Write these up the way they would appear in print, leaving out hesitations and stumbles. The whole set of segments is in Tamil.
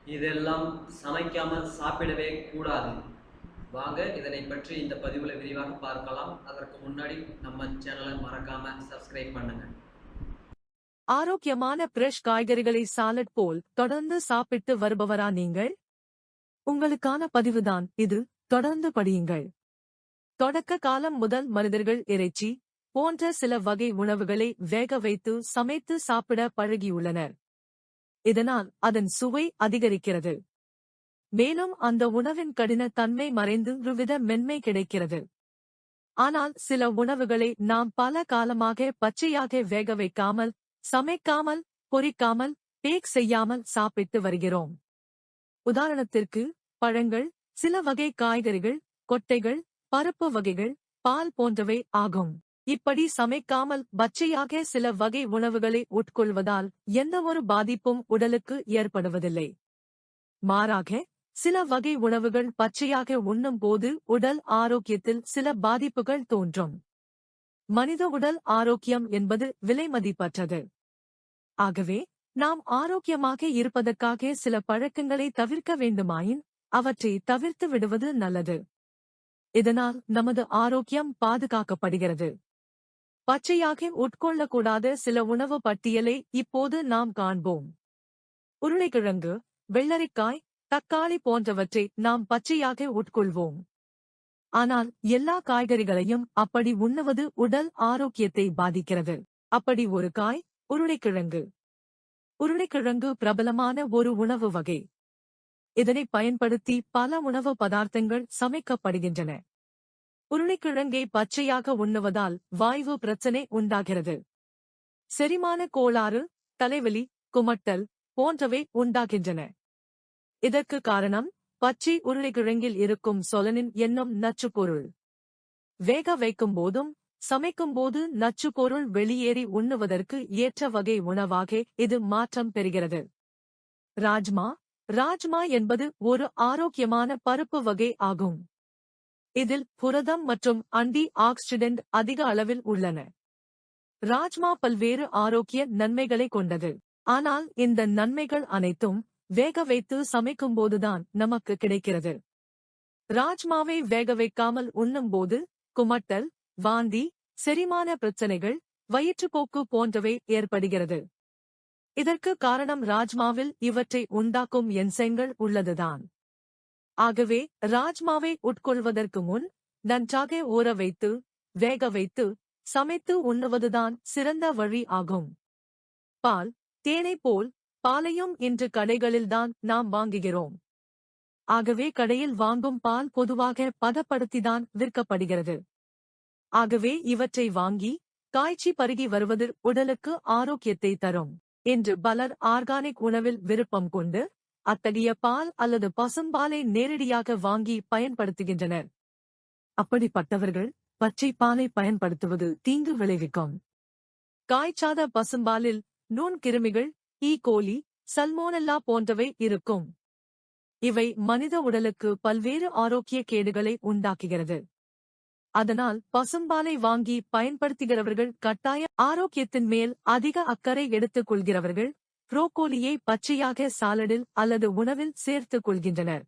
இதெல்லாம் சமைக்காமல் சாப்பிடவே கூடாது. வாங்க இதனை பற்றி இந்த பதிவில் விரிவாக பார்க்கலாம். அதற்கு முன்னாடி நம்ம சேனலை மறக்காம சப்ஸ்கிரைப் பண்ணுங்க. ஆரோக்கியமான பிரஷ் காய்கறிகளை சாலட் போல் தொடர்ந்து சாப்பிட்டு வருபவரா நீங்கள்? உங்களுக்கான பதிவுதான் இது. தொடர்ந்து படியுங்கள். தொடக்க காலம் முதல் மனிதர்கள் இறைச்சி போன்ற சில வகை உணவுகளை வேக வைத்து சமைத்து சாப்பிட பழகியுள்ளனர். இதனால் அதன் சுவை அதிகரிக்கிறது. மேலும் அந்த உணவின் கடின தன்மை மறைந்து ஒருவித மென்மை கிடைக்கிறது. ஆனால் சில உணவுகளை நாம் பல காலமாக பச்சையாக வேக வைக்காமல், சமைக்காமல், பொரிக்காமல், பேக் செய்யாமல் சாப்பிட்டு வருகிறோம். உதாரணத்திற்கு பழங்கள், சில வகை காய்கறிகள், கொட்டைகள், பருப்பு வகைகள், பால் போன்றவை ஆகும். இப்படி சமைக்காமல் பச்சையாக சில வகை உணவுகளை உட்கொள்வதால் எந்தவொரு பாதிப்பும் உடலுக்கு ஏற்படுவதில்லை. மாறாக சில வகை உணவுகள் பச்சையாக உண்ணும் போது உடல் ஆரோக்கியத்தில் சில பாதிப்புகள் தோன்றும். மனித உடல் ஆரோக்கியம் என்பது விலைமதிப்பற்றது. ஆகவே நாம் ஆரோக்கியமாக இருப்பதற்காக சில பழக்கங்களை தவிர்க்க வேண்டுமாயின் அவற்றை தவிர்த்து விடுவது நல்லது. இதனால் நமது ஆரோக்கியம் பாதுகாக்கப்படுகிறது. பச்சையாக உட்கொள்ளக்கூடாத சில உணவு பட்டியலை இப்போது நாம் காண்போம். உருளைக்கிழங்கு, வெள்ளரிக்காய், தக்காளி போன்றவற்றை நாம் பச்சையாக உட்கொள்வோம். ஆனால் எல்லா காய்கறிகளையும் அப்படி உண்ணுவது உடல் ஆரோக்கியத்தை பாதிக்கிறது. அப்படி ஒரு காய் உருளைக்கிழங்கு. உருளைக்கிழங்கு பிரபலமான ஒரு உணவு வகை. இதனை பயன்படுத்தி பல உணவு பதார்த்தங்கள் சமைக்கப்படுகின்றன. உருளைக்கிழங்கை பச்சையாக உண்ணுவதால் வாய்வு பிரச்சனை உண்டாகிறது. செரிமான கோளாறு, தலைவலி, குமட்டல் போன்றவை உண்டாகின்றன. இதற்கு காரணம் பச்சை உருளைக்கிழங்கில் இருக்கும் சொலனின் என்னும் நச்சுப்பொருள். வேக வைக்கும் போதும் சமைக்கும்போது நச்சுப்பொருள் வெளியேறி உண்ணுவதற்கு ஏற்ற வகை உணவாக இது மாற்றம் பெறுகிறது. ராஜ்மா. ராஜ்மா என்பது ஒரு ஆரோக்கியமான பருப்பு வகை ஆகும். இதில் புரதம் மற்றும் ஆன்டி ஆக்சிடென்ட் அதிக அளவில் உள்ளன. ராஜ்மா பல்வேறு ஆரோக்கிய நன்மைகளை கொண்டது. ஆனால் இந்த நன்மைகள் அனைத்தும் வேக வைத்து சமைக்கும்போதுதான் நமக்கு கிடைக்கிறது. ராஜ்மாவை வேக வைக்காமல் உண்ணும்போது குமட்டல், வாந்தி, செரிமான பிரச்சனைகள், வயிற்றுப்போக்கு போன்றவை ஏற்படுகிறது. இதற்கு காரணம் ராஜ்மாவில் இவற்றை உண்டாக்கும் என்சைம்கள் உள்ளதுதான். ஆகவே ராஜ்மாவை உட்கொள்வதற்கு முன் நன்றாக ஊற வைத்து, வேக வைத்து, சமைத்து உண்ணுவதுதான் சிறந்த வழி ஆகும். பால், தேனை போல் பாலையும் இன்று கடைகளில்தான் நாம் வாங்குகிறோம். ஆகவே கடையில் வாங்கும் பால் பொதுவாக பதப்படுத்திதான் விற்கப்படுகிறது. ஆகவே இவற்றை வாங்கி காய்ச்சி பருகி வருவது உடலுக்கு ஆரோக்கியத்தை தரும். இன்று பலர் ஆர்கானிக் உணவில் விருப்பம் கொண்டு அத்தகைய பால் அல்லது பசும்பாலை நேரடியாக வாங்கி பயன்படுத்துகின்றனர். அப்படிப்பட்டவர்கள் பச்சை பாலை பயன்படுத்துவது தீங்கு விளைவிக்கும். காய்ச்சாத பசும்பாலில் நுண்கிருமிகள், ஈ. சல்மோனெல்லா போன்றவை இருக்கும். இவை மனித உடலுக்கு பல்வேறு ஆரோக்கிய கேடுகளை உண்டாக்குகிறது. அதனால் பசும்பாலை வாங்கி பயன்படுத்துகிறவர்கள் கட்டாய ஆரோக்கியத்தின் மேல் அதிக அக்கறை எடுத்துக் கொள்கிறவர்கள் புரோக்கோலியை பச்சையாக சாலடில் அல்லது உணவில் சேர்த்துக் கொள்கின்றனர்.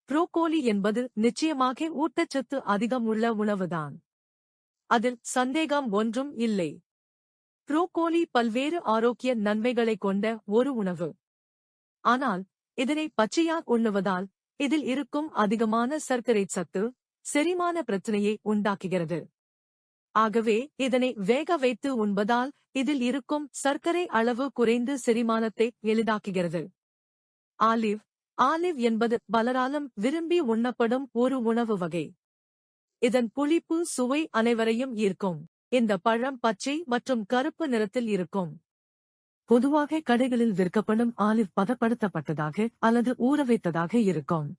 புரோக்கோலி என்பது நிச்சயமாக ஊட்டச்சத்து அதிகம் உள்ள உணவுதான். அதில் சந்தேகம் ஒன்றும் இல்லை. புரோக்கோலி பல்வேறு ஆரோக்கிய நன்மைகளை கொண்ட ஒரு உணவு. ஆனால் இதனை பச்சையாக உண்ணுவதால் இதில் இருக்கும் அதிகமான சர்க்கரை சத்து செரிமான பிரச்சனையை உண்டாக்குகிறது. ஆகவே இதனை வேக வைத்து உண்பதால் இதில் இருக்கும் சர்க்கரை அளவு குறைந்து செரிமானத்தை எளிதாக்குகிறது. ஆலிவ். ஆலிவ் என்பது பலராலும் விரும்பி உண்ணப்படும் ஒரு உணவு வகை. இதன் புளிப்பு சுவை அனைவரையும் ஈர்க்கும். இந்த பழம் பச்சை மற்றும் கருப்பு நிறத்தில் இருக்கும். பொதுவாக கடைகளில் விற்கப்படும் ஆலிவ் பதப்படுத்தப்பட்டதாக அல்லது ஊறவைத்ததாக இருக்கும்.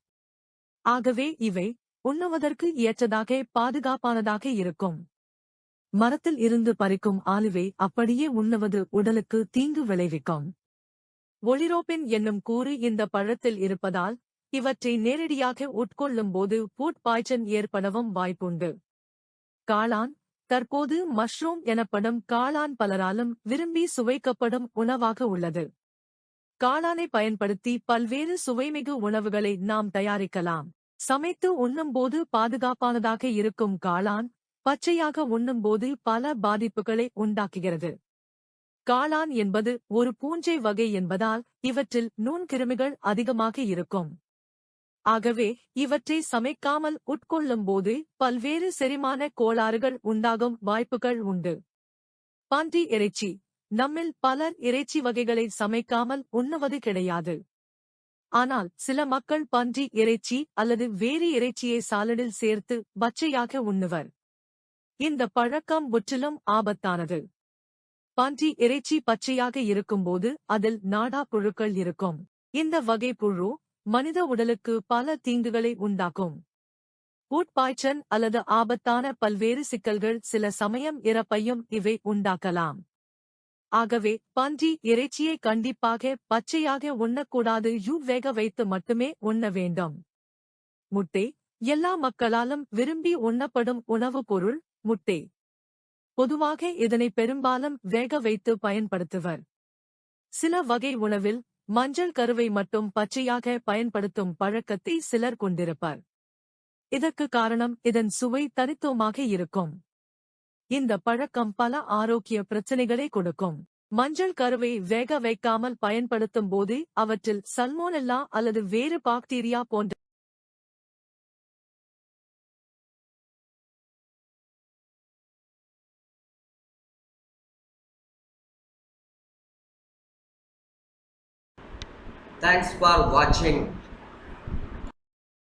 ஆகவே இவை உண்ணுவதற்கு ஏற்றதாக பாதுகாப்பானதாக இருக்கும். மரத்தில் இருந்து பறிக்கும் ஆலிவை அப்படியே உண்ணுவது உடலுக்கு தீங்கு விளைவிக்கும். ஒளிரோபின் என்னும் கூறு இந்த பழத்தில் இருப்பதால் இவற்றை நேரடியாக உட்கொள்ளும் போது ஃபுட் பாய்சன் ஏற்படவும் வாய்ப்புண்டு. காளான். தற்போது மஷ்ரூம் எனப்படும் காளான் பலராலும் விரும்பி சுவைக்கப்படும் உணவாக உள்ளது. காளானை பயன்படுத்தி பல்வேறு சுவைமிகு உணவுகளை நாம் தயாரிக்கலாம். சமைத்து உண்ணும்போது பாதுகாப்பானதாக இருக்கும் காளான், பச்சையாக உண்ணும்போது பல பாதிப்புகளை உண்டாக்குகிறது. காளான் என்பது ஒரு பூஞ்சை வகை என்பதால் இவற்றில் நுண்கிருமிகள் அதிகமாக இருக்கும். ஆகவே இவற்றை சமைக்காமல் உட்கொள்ளும்போது பல்வேறு செரிமான கோளாறுகள் உண்டாகும் வாய்ப்புகள் உண்டு. பன்றி இறைச்சி. நம்மில் பலர் இறைச்சி வகைகளை சமைக்காமல் உண்ணுவது கிடையாது. ஆனால் சில மக்கள் பன்றி இறைச்சி அல்லது வேறு இறைச்சியை சாலடில் சேர்த்து பச்சையாக உண்ணுவர். இந்த பழக்கம் முற்றிலும் ஆபத்தானது. பன்றி இறைச்சி பச்சையாக இருக்கும்போது அதில் நாடா புழுக்கள் இருக்கும். இந்த வகை புழு மனித உடலுக்கு பல தீங்குகளை உண்டாக்கும். உட்பாய்ச்சல் அல்லது ஆபத்தான பல்வேறு சிக்கல்கள், சில சமயம் இறப்பையும் இவை உண்டாக்கலாம். ஆகவே பன்றி இறைச்சியை கண்டிப்பாக பச்சையாக உண்ணக்கூடாது. வேக வைத்து மட்டுமே உண்ண வேண்டும். முட்டை. எல்லா மக்களாலும் விரும்பி உண்ணப்படும் உணவுப் பொருள் முட்டை. பொதுவாக இதனை பெரும்பாலும் வேக வைத்து பயன்படுத்துவர். சில வகை உணவில் மஞ்சள் கருவை மட்டும் பச்சையாக பயன்படுத்தும் பழக்கத்தை சிலர் கொண்டிருப்பர். இதற்கு காரணம் இதன் சுவை தனித்துவமாக இருக்கும். இந்த பழக்கம் பல ஆரோக்கிய பிரச்சனைகளை கொடுக்கும். மஞ்சள் கருவை வேக வைக்காமல் பயன்படுத்தும் போது அவற்றில் சல்மோனெல்லா அல்லது வேறு பாக்டீரியா போன்ற Thanks for watching.